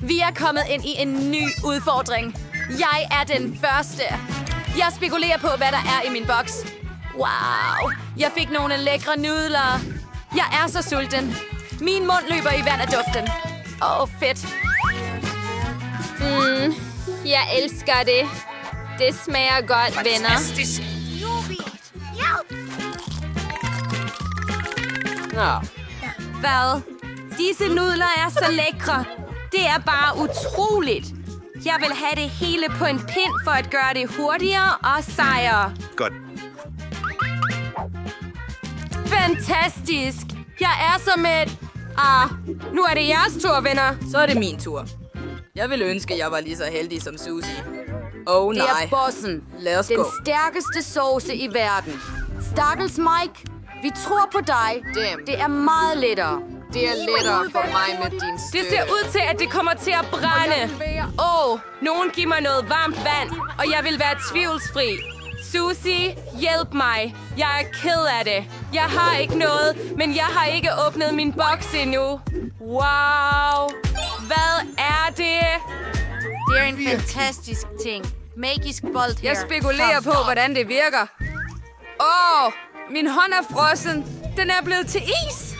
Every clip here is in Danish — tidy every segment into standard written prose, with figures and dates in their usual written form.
Vi er kommet ind i en ny udfordring. Jeg er den første. Jeg spekulerer på, hvad der er i min boks. Wow, jeg fik nogle lækre nudler. Jeg er så sulten. Min mund løber i vand af duften. Fedt. Jeg elsker det. Det smager godt, venner. Fantastisk. Hvad? Disse nudler er så lækre. Det er bare utroligt. Jeg vil have det hele på en pind for at gøre det hurtigere og sejere. Godt. Fantastisk. Jeg er som et... nu er det jeres tur, venner. Så er det min tur. Jeg ville ønske, jeg var lige så heldig som Susie. Det Nej. er bossen. Lad os Den gå. stærkeste sauce i verden. Stakkels Mike. Vi tror på dig. Damn. Det er meget lettere. Det er lettere for mig med din støtte. Det ser ud til, at det kommer til at brænde. Nogen giv mig noget varmt vand, og jeg vil være tvivlsfri. Susie, hjælp mig. Jeg er ked af det. Jeg har ikke noget, men jeg har ikke åbnet min boks endnu. Wow. Hvad er det? Det er en fantastisk ting. Magisk bold her. Jeg spekulerer på, hvordan det virker. Min hånd er frossen. Den er blevet til is.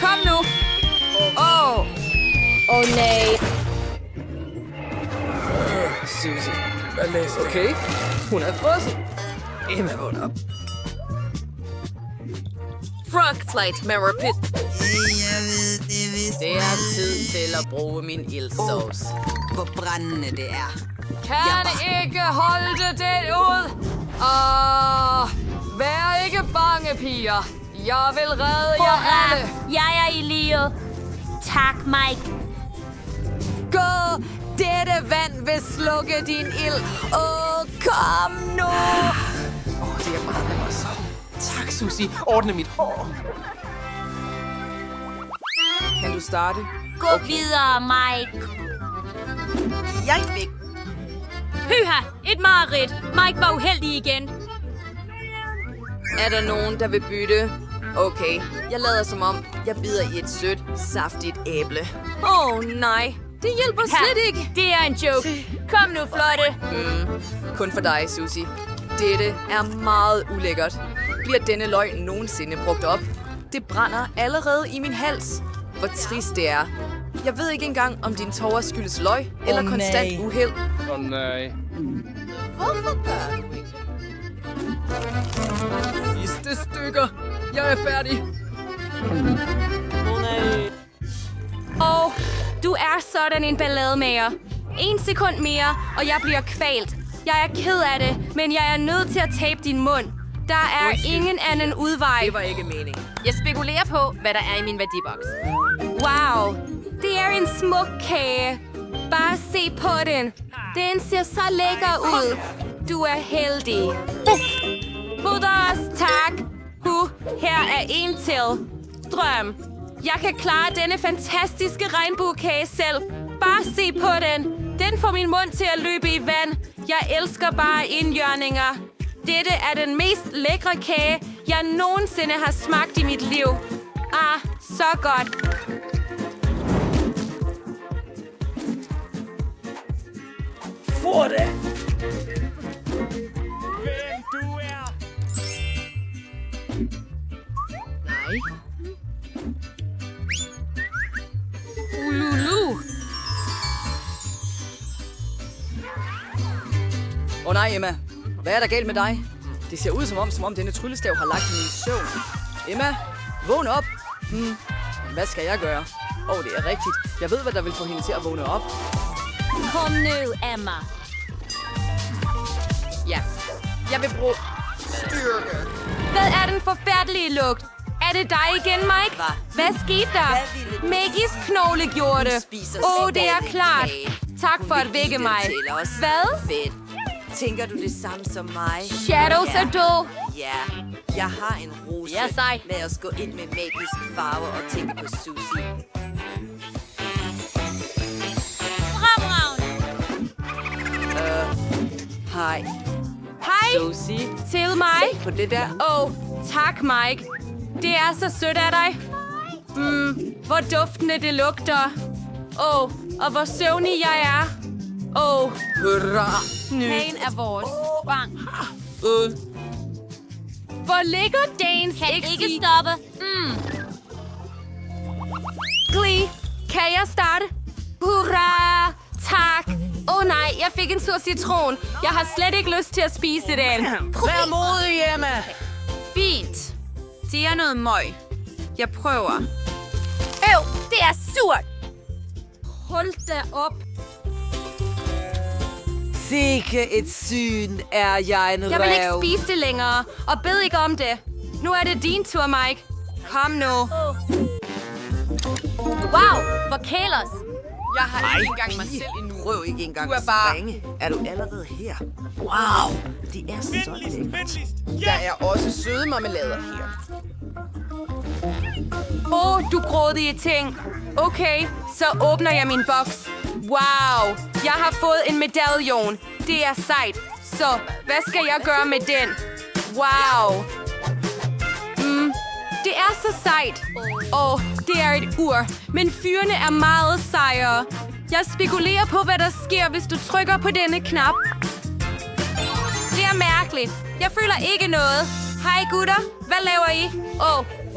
Kom nu. Nej. Susie, hvad læser du? Okay, hun er frosset. Emma, vågn op. Frog Flight Marapit. Det er tid til at bruge min ildsauce. Hvor brændende det er. Kan ikke holde det ud. Vær ikke bange, piger. Jeg vil redde jer alle. Jeg er i livet. Tak, Mike. Gå! Dette vand vil slukke din ild. Kom nu! Det er meget nemmere så. Tak, Susie. Ordne mit hår. Kan du starte? Gå videre, Mike. Jeg fik. Hyha, et mareridt. Mike var uheldig igen. Er der nogen, der vil bytte? Okay, jeg lader som om, jeg bider i et sødt, saftigt æble. Nej. Det hjælper slet ikke. Det er en joke. Kom nu, flotte. Kun for dig, Susie. Dette er meget ulækkert. Bliver denne løgn nogensinde brugt op? Det brænder allerede i min hals. Hvor trist det er. Jeg ved ikke engang, om din tårer skyldes løg eller konstant uheld. Nej. Hvorfor gør du ikke? Sidste stykker. Jeg er færdig. Du er sådan en ballademager. 1 sekund mere, og jeg bliver kvalt. Jeg er ked af det, men jeg er nødt til at tabe din mund. Der er ingen anden udvej. Det var ikke meningen. Jeg spekulerer på, hvad der er i min værdiboks. Wow, det er en smuk kage. Bare se på den. Den ser så lækker ud. Du er heldig. Budders, tak. Her er en til. Drøm. Jeg kan klare denne fantastiske regnbuekage selv. Bare se på den. Den får min mund til at løbe i vand. Jeg elsker bare indjørninger. Dette er den mest lækre kage, jeg nogensinde har smagt i mit liv. Så godt. Få det! Nej. Lulu. Nej, Emma. Hvad er der galt med dig? Det ser ud som om denne tryllestav har lagt hende i søvn. Emma, vågn op. Hvad skal jeg gøre? Det er rigtigt. Jeg ved, hvad der vil få hende til at vågne op. Kom nu, Emma. Ja, jeg vil bruge styrke. Hvad er den forfærdelige lugt? Er det dig igen, Mike? Hvad skete der? Maggie's knogle gjorde det. Det er klart. Tak for at vække mig. Hvad? Fedt. Tænker du det samme som mig? Shadows er død. Ja, jeg har en rose. Ja, sej. Lad os gå ind med magiske farver og tænke på Susie. Fremragende. Hej. Hej. Susie. Til mig. På det der. Tak, Mike. Det er så sødt af dig. hvor duftende det lugter. Og hvor søvnig jeg er. Hurra! Kagen er vores. Bang. Hvor ligger dagens Kan ikke stoppe. Glee, kan jeg starte? Hurra! Tak! Nej, jeg fik en sur citron. Jeg har slet ikke lyst til at spise den. Vær modig, Emma. Fint. Det er noget møg. Jeg prøver. Det er surt. Hold da op. Sikke et syn er jeg en Jeg vil ikke ræv. spise det længere, og bed ikke om det. Nu er det din tur, Mike. Kom nu. Wow, hvor kælers. Jeg har ikke engang mig selv endnu. Prøv ikke engang Du er bare- at springe. Er du allerede her? Wow, det er så lækkert. Der er også søde marmelader her. Du grådige ting. Okay, så åbner jeg min boks. Wow, jeg har fået en medaljon. Det er sejt. Så, hvad skal jeg gøre med den? Wow. Det er så sejt. Det er et ur. Men fyrene er meget sejere. Jeg spekulerer på, hvad der sker, hvis du trykker på denne knap. Det er mærkeligt. Jeg føler ikke noget. Hej gutter, hvad laver I?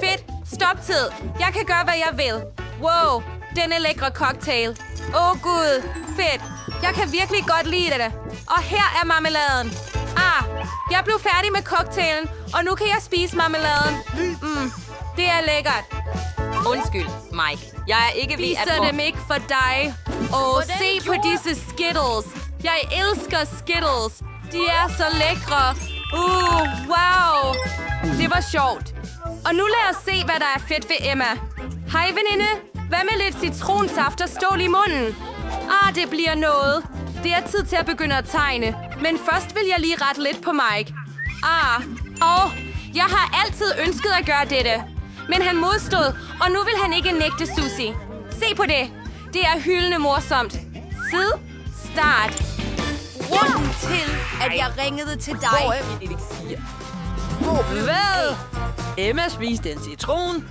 Fedt. Stop tid. Jeg kan gøre, hvad jeg vil. Wow, denne lækre cocktail. Gud, fedt. Jeg kan virkelig godt lide det. Og her er marmeladen. Jeg blev færdig med cocktailen, og nu kan jeg spise marmeladen. Det er lækkert. Undskyld, Mike. Jeg er ikke ved at Spiser dem ikke for dig. Se på disse Skittles. Jeg elsker Skittles. De er så lækre. Wow. Det var sjovt. Og nu lad os se, hvad der er fedt ved Emma. Hej, veninde. Hvad med lidt citronsaft og stål i munden? Det bliver noget. Det er tid til at begynde at tegne. Men først vil jeg lige rette lidt på Mike. Jeg har altid ønsket at gøre dette. Men han modstod, og nu vil han ikke nægte Susie. Se på det. Det er hyldende morsomt. Start. Grunden til, at jeg ringede til dig. Hvor er min elixir? Hvad? Emma spiste en citron?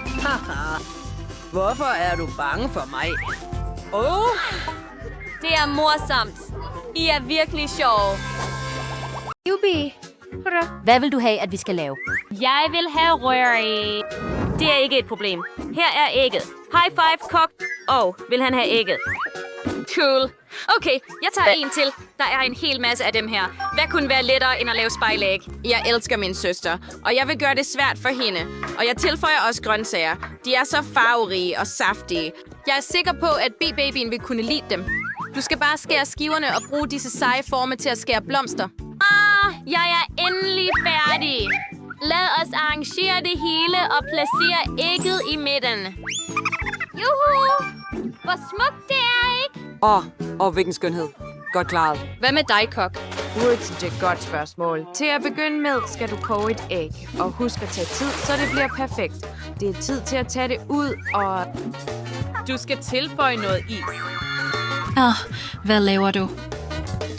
Haha. Hvorfor er du bange for mig? Det er morsomt. I er virkelig sjove. Jubi. Hvad vil du have, at vi skal lave? Jeg vil have rør i. Det er ikke et problem. Her er ægget. High five, kok. Vil han have ægget? Cool. Okay, jeg tager en til. Der er en hel masse af dem her. Hvad kunne være lettere end at lave spejlæg? Jeg elsker min søster, og jeg vil gøre det svært for hende. Og jeg tilføjer også grøntsager. De er så farverige og saftige. Jeg er sikker på, at B-babyen vil kunne lide dem. Du skal bare skære skiverne og bruge disse seje forme til at skære blomster. Jeg er endelig færdig. Lad os arrangere det hele og placere ægget i midten. Juhu! Hvor smukt det er, ikke? Hvilken skønhed. Godt klaret. Hvad med dig, kok? Det er et godt spørgsmål. Til at begynde med skal du koge et æg. Og husk at tage tid, så det bliver perfekt. Det er tid til at tage det ud, og Du skal tilføje noget is. Hvad laver du?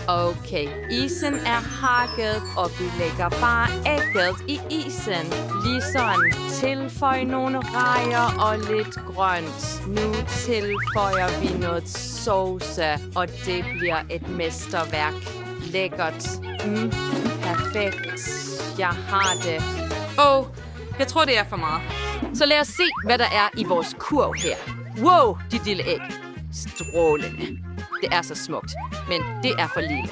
okay, isen er hakket, og vi lægger bare ægget i isen. Lige sådan. Tilføj nogle rejer og lidt grønt. Nu tilføjer vi noget sauce, og det bliver et mesterværk. Lækkert. Perfekt. Jeg har det. Jeg tror, det er for meget. Så lad os se, hvad der er i vores kurv her. Wow, dit lille æg. Strålende. Det er så smukt, men det er for lille.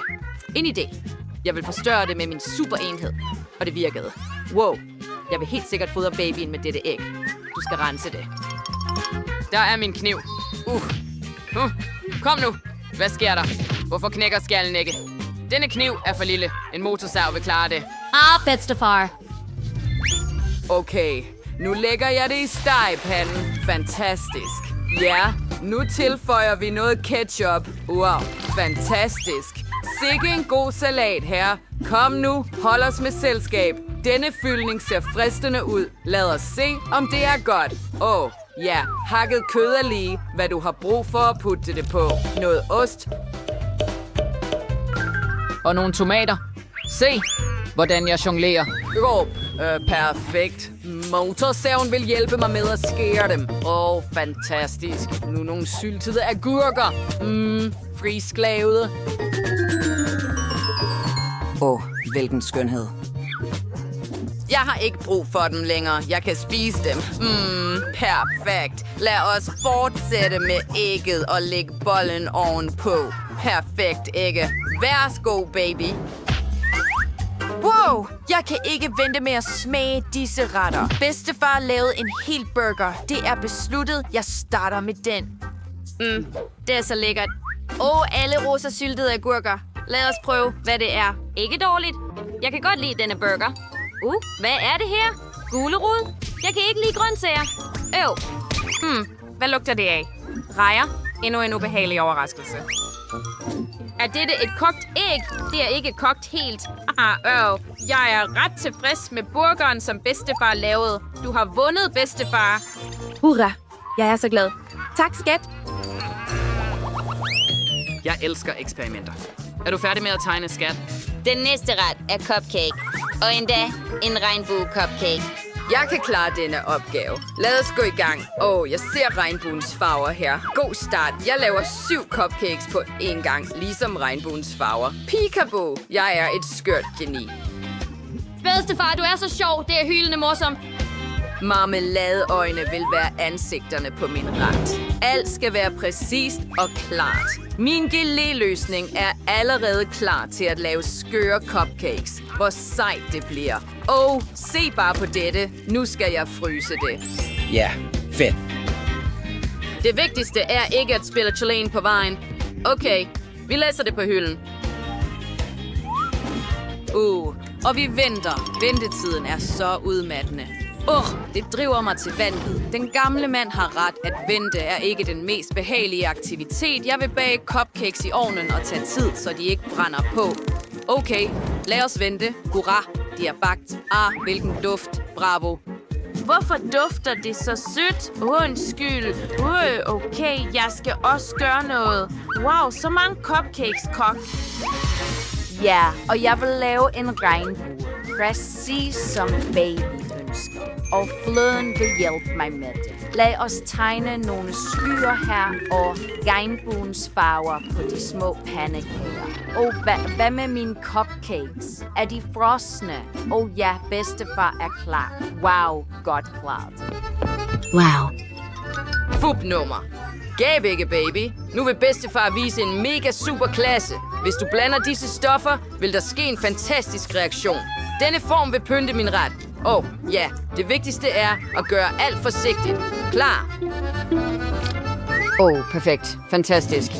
En idé. Jeg vil forstørre det med min superenhed. Og det virkede. Wow. Jeg vil helt sikkert fodre babyen med dette æg. Du skal rense det. Der er min kniv. Kom nu. Hvad sker der? Hvorfor knækker skallen ikke? Denne kniv er for lille. En motorsav vil klare det. bedstefar. Okay, nu lægger jeg det i stegepanden. Fantastisk. Ja, nu tilføjer vi noget ketchup. Wow, fantastisk. Sikke en god salat her. Kom nu, hold os med selskab. Denne fyldning ser fristende ud. Lad os se, om det er godt. Ja, hakket kød er lige, hvad du har brug for at putte det på. Noget ost. Og nogle tomater. Se, hvordan jeg jonglerer. Perfekt. Motorsaven vil hjælpe mig med at skære dem. Fantastisk. Nu nogle syltede agurker. Frisklavede. Hvilken skønhed. Jeg har ikke brug for dem længere. Jeg kan spise dem. Perfekt. Lad os fortsætte med ægget og lægge bollen ovenpå. Perfekt, ægge. Værsgo, baby. Wow, jeg kan ikke vente med at smage disse retter. Bedstefar lavede en hel burger. Det er besluttet. Jeg starter med den. Det er så lækkert. Alle rosa syltede agurker. Lad os prøve, hvad det er. Ikke dårligt. Jeg kan godt lide denne burger. Hvad er det her? Gulerod? Jeg kan ikke lide grøntsager. Hvad lugter det af? Rejer? Endnu en ubehagelig overraskelse. Er dette et kogt æg? Det er ikke kogt helt. Jeg er ret tilfreds med burgeren, som bedstefar lavede. Du har vundet, bedstefar. Hurra! Jeg er så glad. Tak, skat. Jeg elsker eksperimenter. Er du færdig med at tegne, skat? Den næste ret er cupcake. Og endda en regnbue-cupcake. Jeg kan klare denne opgave. Lad os gå i gang. Jeg ser regnbuens farver her. God start. Jeg laver 7 cupcakes på én gang, ligesom regnbuens farver. Peekaboo. Jeg er et skørt geni. Bedstefar, du er så sjov. Det er hyldende morsomt. Marmeladeøjne vil være ansigterne på min ret. Alt skal være præcist og klart. Min gelé-løsning er allerede klar til at lave skøre cupcakes. Hvor sejt det bliver. Se bare på dette. Nu skal jeg fryse det. Ja, fedt. Det vigtigste er ikke at spille Chilen på vejen. Okay, vi læser det på hylden. Og vi venter. Ventetiden er så udmattende. Det driver mig til vanvid. Den gamle mand har ret, at vente er ikke den mest behagelige aktivitet. Jeg vil bage cupcakes i ovnen og tage tid, så de ikke brænder på. Okay, lad os vente. Hurra, de er bagt. Hvilken duft. Bravo. Hvorfor dufter det så sødt? Undskyld. Okay, jeg skal også gøre noget. Wow, så mange cupcakes, kok. Ja, og jeg vil lave en regnbue. Præcis som baby ønsker. Og fløden vil hjælpe mig med det. Lad os tegne nogle skyer her og regnbuens farver på de små pandekager. Hvad med mine cupcakes? Er de frosne? Ja, bedstefar er klar. Wow, godt klart. Wow. Fupnummer. Gab ikke, baby. Nu vil bedstefar vise en mega super klasse. Hvis du blander disse stoffer, vil der ske en fantastisk reaktion. Denne form vil pynte min ret. Ja, det vigtigste er at gøre alt forsigtigt. Klar. Perfekt. Fantastisk.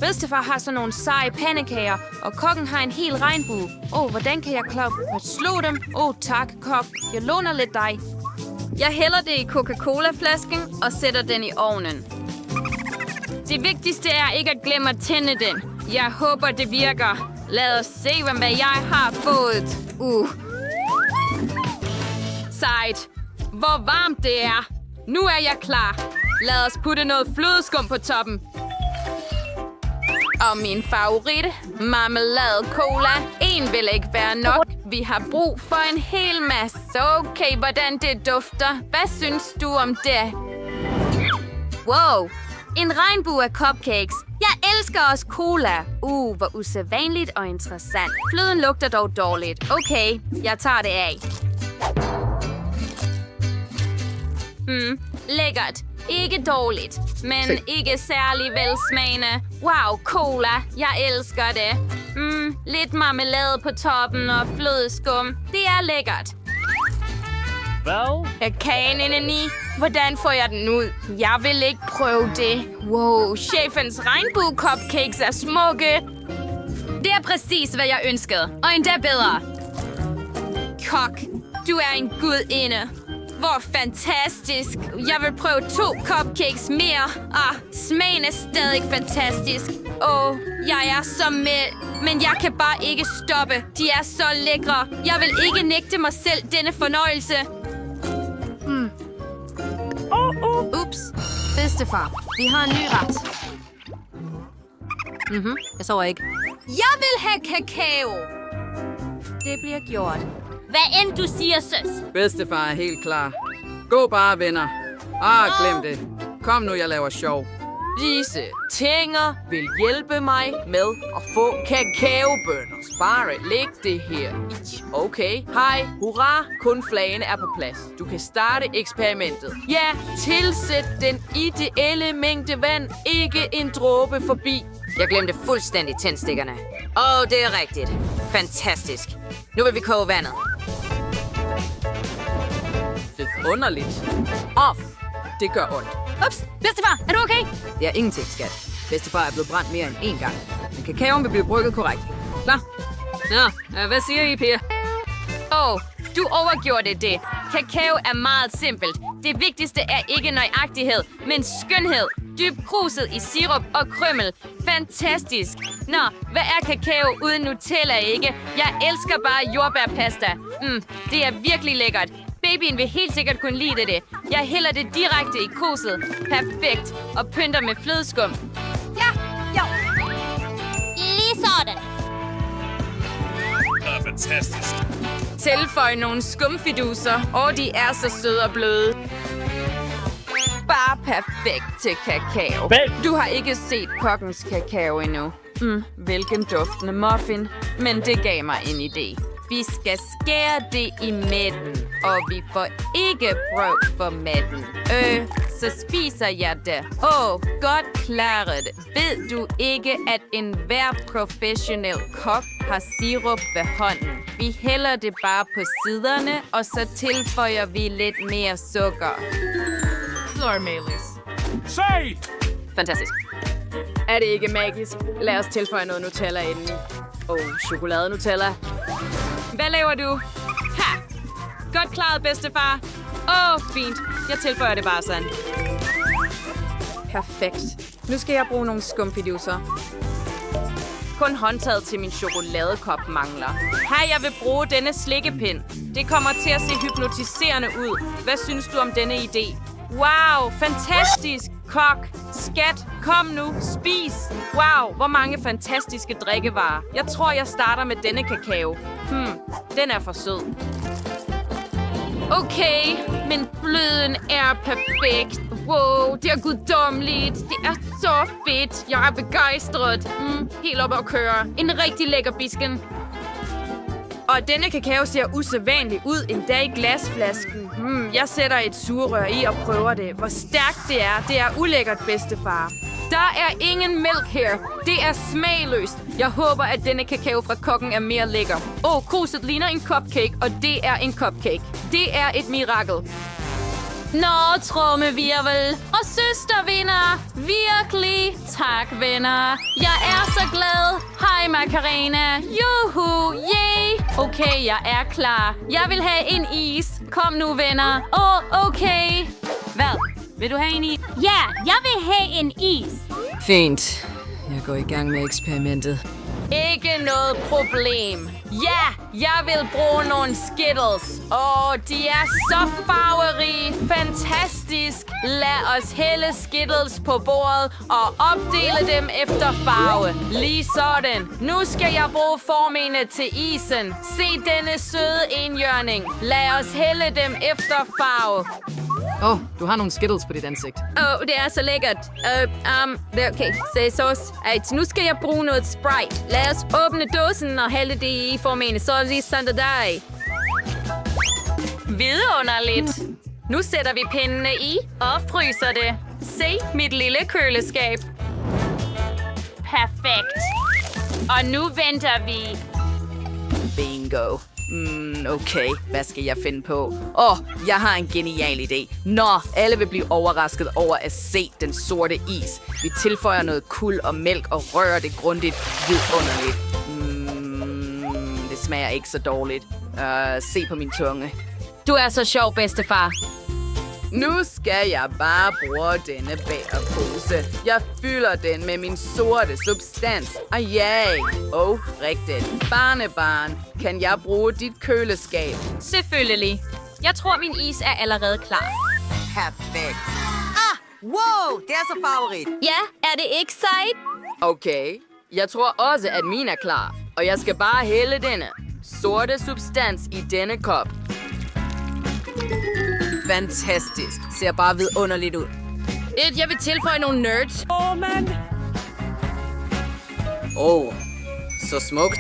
Bedstefar har sådan nogle seje pandekager, og kokken har en hel regnbue. Hvordan kan jeg slå dem? Tak, kok. Jeg låner lidt dig. Jeg hælder det i Coca-Cola-flasken og sætter den i ovnen. Det vigtigste er ikke at glemme at tænde den. Jeg håber, det virker. Lad os se, hvad jeg har fået. Sejt. Hvor varmt det er. Nu er jeg klar. Lad os putte noget flødeskum på toppen. Og min favorit, marmelade cola. En vil ikke være nok. Vi har brug for en hel masse. Okay, hvordan det dufter. Hvad synes du om det? Wow, en regnbue af cupcakes. Jeg elsker også cola. Hvor usædvanligt og interessant. Fløden lugter dog dårligt. Okay, jeg tager det af. Lækkert. Ikke dårligt, men ikke særlig velsmagende. Wow, cola. Jeg elsker det. Lidt marmelade på toppen og flødeskum. Det er lækkert. Hvad? Er kagen indeni? Hvordan får jeg den ud? Jeg vil ikke prøve det. Wow, chefens regnbue-cupcakes er smukke. Det er præcis, hvad jeg ønskede. Og endda bedre. Kok, du er en gudinde. Hvor fantastisk. Jeg vil prøve 2 cupcakes mere. Smagen er stadig fantastisk. Jeg er så med, men jeg kan bare ikke stoppe. De er så lækre. Jeg vil ikke nægte mig selv denne fornøjelse. Ups. Bedstefar, vi har en ny ret. Jeg sover ikke. Jeg vil have kakao. Det bliver gjort. Hvad end du siger, søs. Bedstefar er helt klar. Gå bare, venner. Glem det. Kom nu, jeg laver sjov. Disse tinger vil hjælpe mig med at få kakaobønner. Bare læg det her i. Okay, hej, hurra, kun flagene er på plads. Du kan starte eksperimentet. Ja, tilsæt den ideelle mængde vand, ikke en dråbe forbi. Jeg glemte fuldstændig tændstikkerne. Det er rigtigt. Fantastisk. Nu vil vi koge vandet. Underligt. Off. Det gør ondt. Ups, bedstefar, er du okay? Det er ingenting, skat. Bedstefar er blevet brændt mere end én gang. Men kakaoen vil blive brygget korrekt. Klar? Nå, hvad siger I, piger? Du overgjorde det. Kakao er meget simpelt. Det vigtigste er ikke nøjagtighed, men skønhed. Dyb kruset i sirup og krymmel. Fantastisk. Nå, hvad er kakao uden Nutella, ikke? Jeg elsker bare jordbærpasta. Det er virkelig lækkert. Babyen vil helt sikkert kunne lide det. Jeg hælder det direkte i kruset. Perfekt. Og pynter med flødeskum. Ja. Lige sådan. Det er fantastisk. Tilføj nogle skumfiduser, de er så søde og bløde. Bare perfekt til kakao. Du har ikke set kokkens kakao endnu. Hvilken duftende muffin. Men det gav mig en idé. Vi skal skære det i midten, og vi får ikke brød for midten. Så spiser jeg det. Godt klaret. Ved du ikke, at enhver professionel kok har sirup ved hånden? Vi hælder det bare på siderne, og så tilføjer vi lidt mere sukker. Se! Fantastisk. Er det ikke magisk? Lad os tilføje noget Nutella inden. Chokolade-Nutella. Hvad laver du? Ha! Godt klaret, bedstefar. Fint. Jeg tilføjer det bare sådan. Perfekt. Nu skal jeg bruge nogle skumfiduser. Kun håndtaget til min chokoladekop mangler. Her, jeg vil bruge denne slikkepind. Det kommer til at se hypnotiserende ud. Hvad synes du om denne idé? Wow, fantastisk! Kok, skat, kom nu, spis! Wow, hvor mange fantastiske drikkevarer. Jeg tror, jeg starter med denne kakao. Den er for sød. Okay, men bløden er perfekt. Wow, det er guddommeligt. Det er så fedt. Jeg er begejstret. Helt op at køre. En rigtig lækker bisken. Og denne kakao ser usædvanlig ud endda i glasflasken. Jeg sætter et sugerør i og prøver det. Hvor stærkt det er ulækkert, bedstefar. Der er ingen mælk her. Det er smagløst. Jeg håber, at denne kakao fra kokken er mere lækker. Kruset ligner en cupcake, og det er en cupcake. Det er et mirakel. Nå, trommevirvel. Og søster vinder. Virkelig. Tak, venner. Jeg er så glad. Hej, Macarena. Juhu. Yay. Okay, jeg er klar. Jeg vil have en is. Kom nu, venner. Okay. Hvad? Vil du have en is? Ja, jeg vil have en is. Fint. Jeg går i gang med eksperimentet. Ikke noget problem. Ja, jeg vil bruge nogle Skittles. De er så farverige. Fantastisk. Lad os hælde Skittles på bordet og opdele dem efter farve. Lige sådan. Nu skal jeg bruge formene til isen. Se denne søde enhjørning. Lad os hælde dem efter farve. Du har nogle Skittles på dit ansigt. Det er så lækkert. Okay, så nu skal jeg bruge noget Sprite. Lad os åbne dåsen og hælde det i formene. Så er det sådan der. Vidunderligt. Nu sætter vi pindene i og fryser det. Se mit lille køleskab. Perfekt. Og nu venter vi. Bingo. Okay, hvad skal jeg finde på? Jeg har en genial idé. Alle vil blive overrasket over at se den sorte is. Vi tilføjer noget kul og mælk og rører det grundigt vidunderligt. Det smager ikke så dårligt. Se på min tunge. Du er så sjov, bedstefar. Nu skal jeg bare bruge denne bagerpose. Jeg fylder den med min sorte substans. Rigtigt. Barnebarn, kan jeg bruge dit køleskab? Selvfølgelig. Jeg tror, min is er allerede klar. Perfekt. Wow, det er så farverigt. Ja, er det ikke sejt? Okay, jeg tror også, at min er klar. Og jeg skal bare hælde denne. sorte substans i denne kop. Fantastisk. Ser bare vidunderligt ud. Jeg vil tilføje nogle nerds. Så smukt.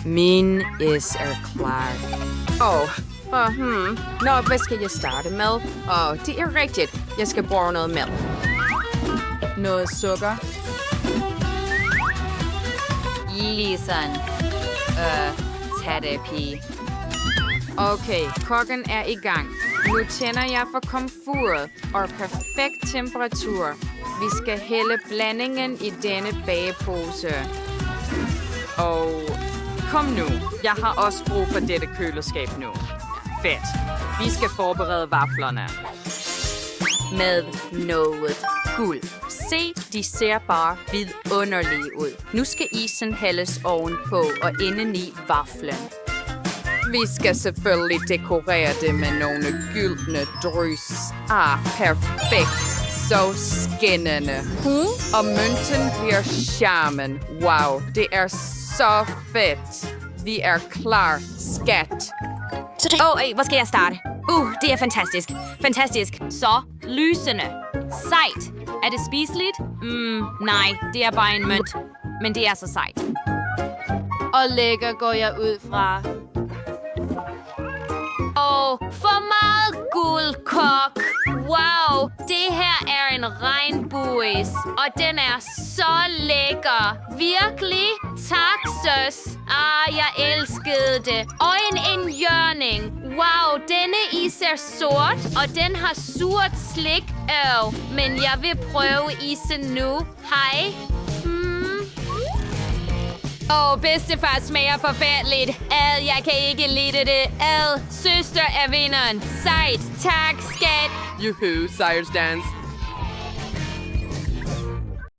Min is er klar. Nå, hvad skal jeg starte med? Det er rigtigt. Jeg skal bruge noget mælk. Noget sukker. Lison. Tag det, pige. Okay, kokken er i gang. Nu tænder jeg for komfuret og perfekt temperatur. Vi skal hælde blandingen i denne bagepose. Og kom nu. Jeg har også brug for dette køleskab nu. Fedt. Vi skal forberede vaflerne. Med noget guld. Se, de ser bare vidunderlige ud. Nu skal isen hældes ovenpå og indeni vaflen. Vi skal selvfølgelig dekorere det med nogle gyldne drys. Perfekt. Så skinnende. Og mønten bliver charmen. Wow, det er så fedt. Vi er klar, skat. Hvor skal jeg starte? Det er fantastisk. Fantastisk. Så, lysende. Sejt. Er det spiseligt? Nej, det er bare en mønt. Men det er så sejt. Og lækker går jeg ud fra. For meget guld, kok. Wow, det her er en regnbues, og den er så lækker. Virkelig? Tak, søs. Jeg elskede det. Og en indjørning. Wow, denne is er sort, og den har surt slik. Men jeg vil prøve isen nu. Hej. Bedstefar smager forfærdeligt. Jeg kan ikke lide det. Søster er vinderen. Sejt. Tak, skat. Juhu, sejrsdans.